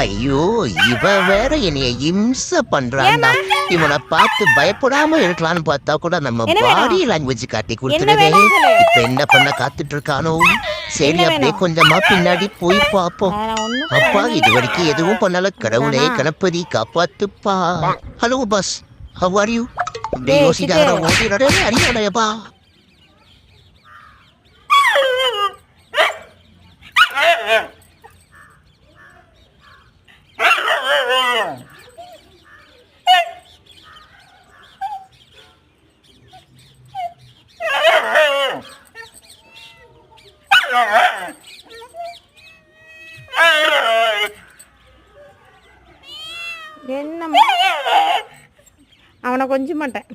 ஐயோ இவ வேற என்னைய இம்ச பண்றான்டா. இவனை பார்த்து பயப்படாம இருக்கலாம்னு பார்த்தா கூட நம்ம பாடி லாங்குவேஜ் காட்டி கொடுத்துருவே. இப்ப என்ன பண்ண காத்துட்டு இருக்கானோ? சரி அப்படியே கொஞ்சமா பின்னாடி போய் பார்ப்போம். அப்பா இது வரைக்கும் எதுவும் பண்ணல. கடவுளே கணபதி காப்பாத்துப்பா. Hello boss, how are you? இப்படி யோசிக்காத ஓடிடே அறியாடையப்பா. என்னம்மா அவனை கொஞ்ச மாட்டேன்.